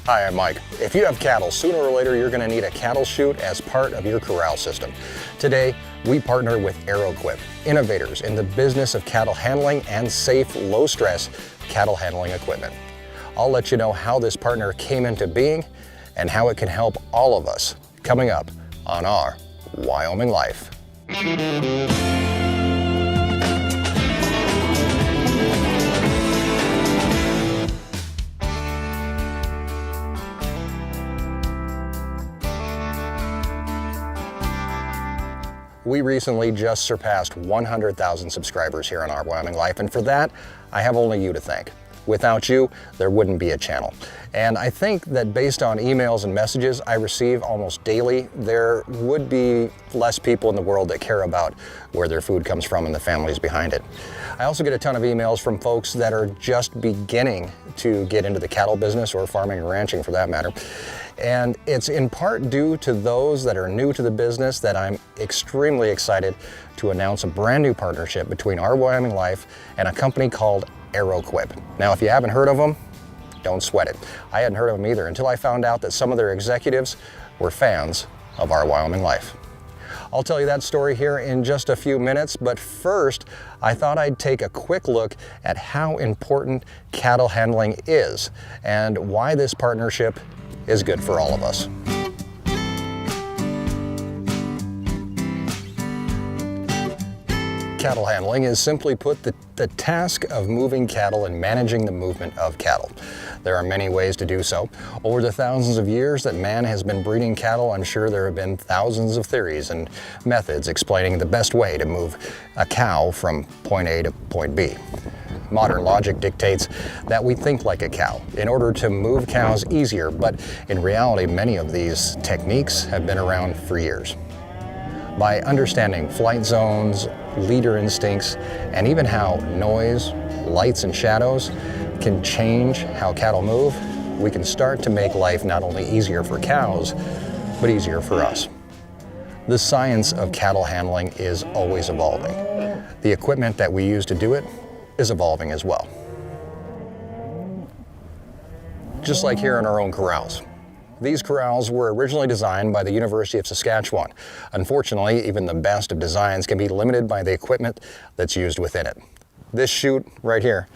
Hi, I'm Mike. If you have cattle, sooner or later you're going to need a cattle chute as part of your corral system. Today, we partner with Arrowquip, innovators in the business of cattle handling and safe, low-stress cattle handling equipment. I'll let you know how this partner came into being and how it can help all of us coming up on our Wyoming Life. We recently just surpassed 100,000 subscribers here on our Wyoming Life, and for that, I have only you to thank. Without you, there wouldn't be a channel. And I think that based on emails and messages I receive almost daily, there would be less people in the world that care about where their food comes from and the families behind it. I also get a ton of emails from folks that are just beginning to get into the cattle business, or farming and ranching for that matter. And it's in part due to those that are new to the business that I'm extremely excited to announce a brand new partnership between our Wyoming Life and a company called Arrowquip. Now, if you haven't heard of them, don't sweat it. I hadn't heard of them either until I found out that some of their executives were fans of our Wyoming Life. I'll tell you that story here in just a few minutes, but first, I thought I'd take a quick look at how important cattle handling is and why this partnership is good for all of us. Cattle handling is, simply put, the task of moving cattle and managing the movement of cattle. There are many ways to do so. Over the thousands of years that man has been breeding cattle, I'm sure there have been thousands of theories and methods explaining the best way to move a cow from point A to point B. Modern logic dictates that we think like a cow in order to move cows easier, but in reality, many of these techniques have been around for years. By understanding flight zones, leader instincts, and even how noise, lights, and shadows can change how cattle move, we can start to make life not only easier for cows, but easier for us. The science of cattle handling is always evolving. The equipment that we use to do it is evolving as well. Just like here in our own corrals. These corrals were originally designed by the University of Saskatchewan. Unfortunately, even the best of designs can be limited by the equipment that's used within it. This chute right here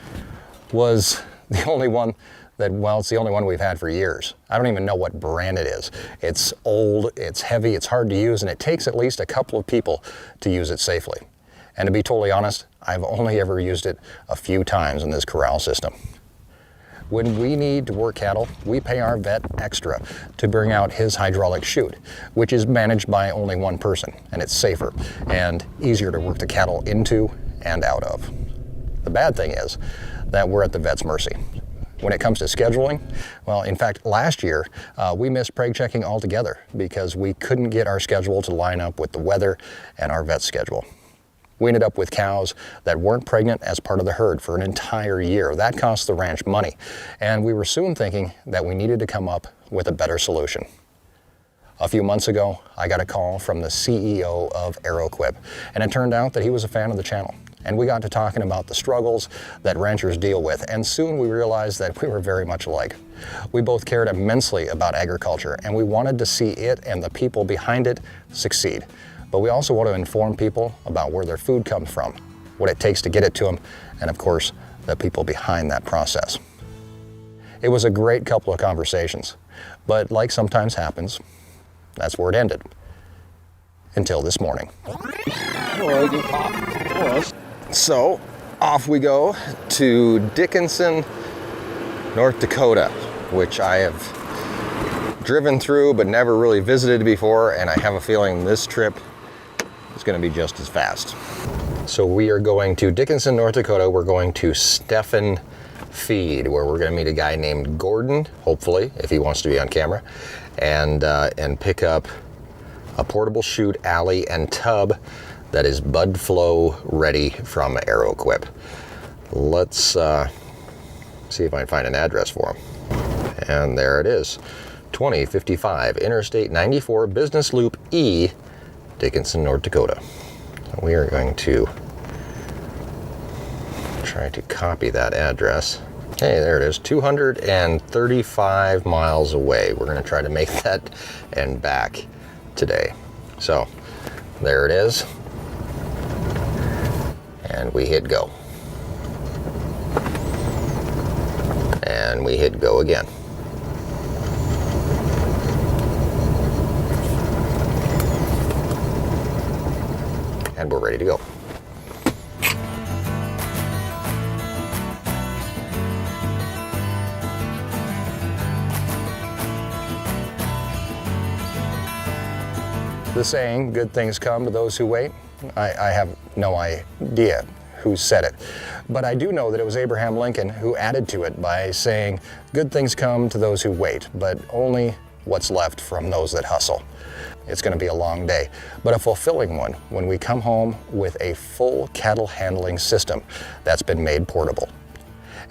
was the only one that, well, it's the only one we've had for years. I don't even know what brand it is. It's old, it's heavy, it's hard to use, and it takes at least a couple of people to use it safely. And to be totally honest, I've only ever used it a few times in this corral system. When we need to work cattle, we pay our vet extra to bring out his hydraulic chute, which is managed by only one person, and it's safer and easier to work the cattle into and out of. The bad thing is that we're at the vet's mercy. When it comes to scheduling, well, in fact, last year, we missed preg checking altogether because we couldn't get our schedule to line up with the weather and our vet schedule. We ended up with cows that weren't pregnant as part of the herd for an entire year. That cost the ranch money, and we were soon thinking that we needed to come up with a better solution. A few months ago, I got a call from the CEO of Arrowquip, and it turned out that he was a fan of the channel. And we got to talking about the struggles that ranchers deal with, and soon we realized that we were very much alike. We both cared immensely about agriculture, and we wanted to see it and the people behind it succeed. But we also want to inform people about where their food comes from, what it takes to get it to them, and of course, the people behind that process. It was a great couple of conversations, but like sometimes happens, that's where it ended. Until this morning. So, off we go to Dickinson, North Dakota, which I have driven through but never really visited before, and I have a feeling this trip is going to be just as fast. So we are going to Dickinson, North Dakota. We're going to Stephan Feed, where we're going to meet a guy named Gordon, hopefully, if he wants to be on camera, and pick up a portable chute, alley, and tub that is bud flow ready from Arrowquip. Let's see if I can find an address for him. And there it is, 2055 Interstate 94 Business Loop E, Dickinson, North Dakota. So we are going to try to copy that address Okay, there it is, 235 miles away. We're gonna try to make that and back today. So there it is, and we hit go. And we hit go again. And we're ready to go. The saying, good things come to those who wait, I have no idea who said it. But I do know that it was Abraham Lincoln who added to it by saying, good things come to those who wait, but only what's left from those that hustle. It's going to be a long day, but a fulfilling one when we come home with a full cattle handling system that's been made portable.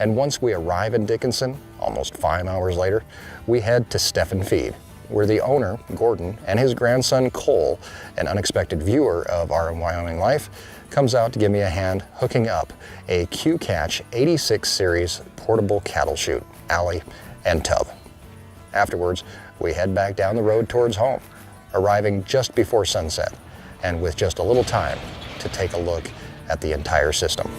And once we arrive in Dickinson, almost 5 hours later, we head to Stephen Feed, where the owner, Gordon, and his grandson, Cole, an unexpected viewer of our Wyoming life, comes out to give me a hand hooking up a Q-Catch 86 series portable cattle chute, alley, and tub. Afterwards, we head back down the road towards home, arriving just before sunset, and with just a little time to take a look at the entire system.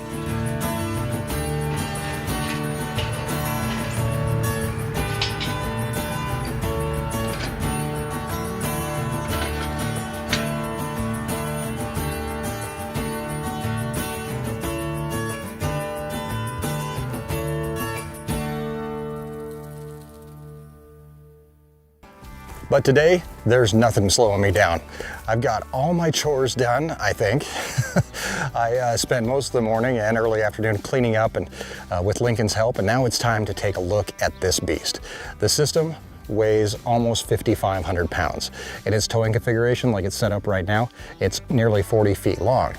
But today, there's nothing slowing me down. I've got all my chores done, I think. I spent most of the morning and early afternoon cleaning up and with Lincoln's help, and now it's time to take a look at this beast. The system weighs almost 5,500 pounds. In its towing configuration, like it's set up right now, it's nearly 40 feet long,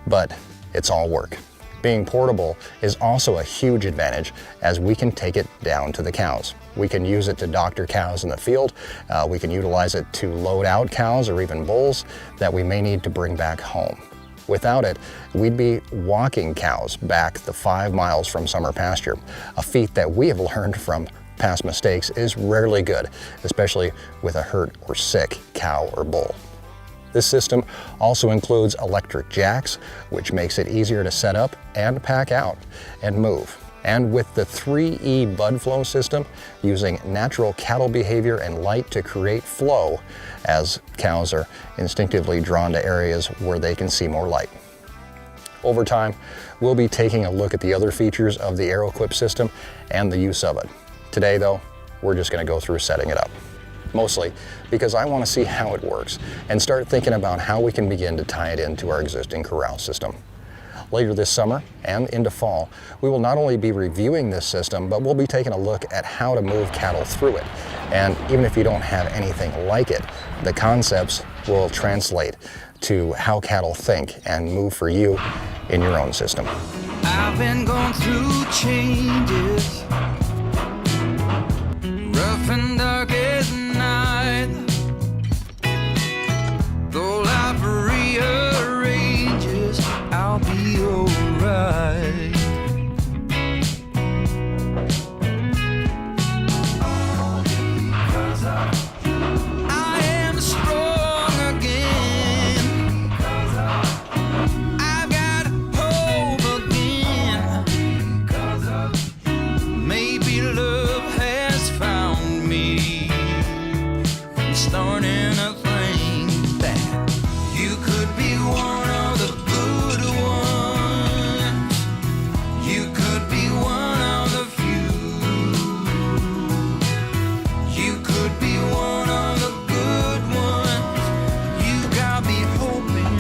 but it's all work. Being portable is also a huge advantage as we can take it down to the cows. We can use it to doctor cows in the field. We can utilize it to load out cows or even bulls that we may need to bring back home. Without it, we'd be walking cows back the 5 miles from summer pasture, a feat that we have learned from past mistakes is rarely good, especially with a hurt or sick cow or bull. This system also includes electric jacks, which makes it easier to set up and pack out and move. And with the 3E bud flow system, using natural cattle behavior and light to create flow, as cows are instinctively drawn to areas where they can see more light. Over time, we'll be taking a look at the other features of the Arrowquip system and the use of it. Today though, we're just going to go through setting it up. Mostly because I want to see how it works and start thinking about how we can begin to tie it into our existing corral system. Later this summer and into fall, we will not only be reviewing this system, but we'll be taking a look at how to move cattle through it. And even if you don't have anything like it, the concepts will translate to how cattle think and move for you in your own system. I've been going through changes, rough and dark as night. Though life rearranges, I'll be alright. All because of you. I am strong again. Because of you. I've got hope again. Because of you. Maybe love has found me, starting a thing that you could be one of the good ones. You could be one of the few. You could be one of the good ones. You got me hoping,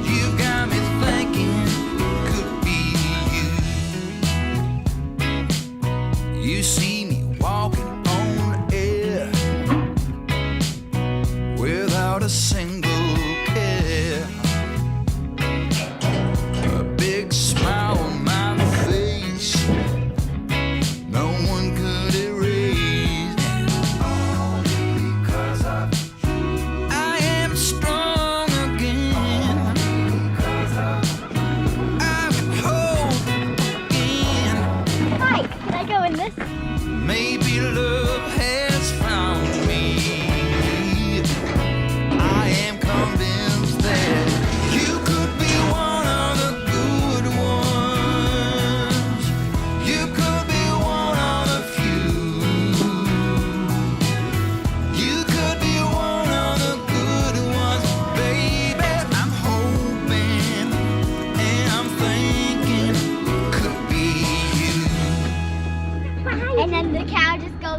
you got me thinking it could be you. You see me walking on air,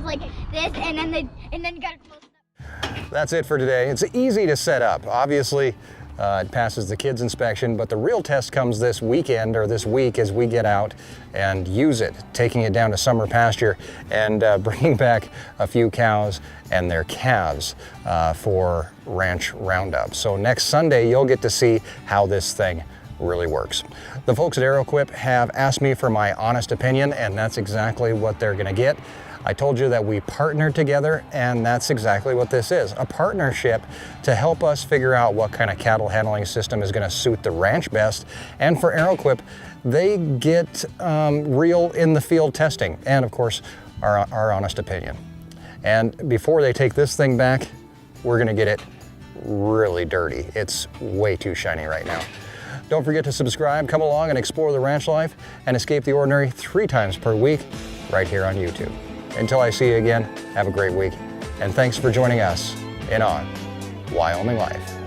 like this, and then you gotta close it up. That's it for today. It's easy to set up. Obviously, it passes the kids' inspection, but the real test comes this weekend or this week as we get out and use it, taking it down to summer pasture and bringing back a few cows and their calves for ranch roundup. So next Sunday, you'll get to see how this thing really works. The folks at Arrowquip have asked me for my honest opinion, and that's exactly what they're gonna get. I told you that we partnered together, and that's exactly what this is, a partnership to help us figure out what kind of cattle handling system is gonna suit the ranch best. And for Arrowquip, they get real in the field testing, and of course, our honest opinion. And before they take this thing back, we're gonna get it really dirty. It's way too shiny right now. Don't forget to subscribe, come along and explore the ranch life and escape the ordinary 3 times per week right here on YouTube. Until I see you again, have a great week, and thanks for joining us in On Wyoming Life.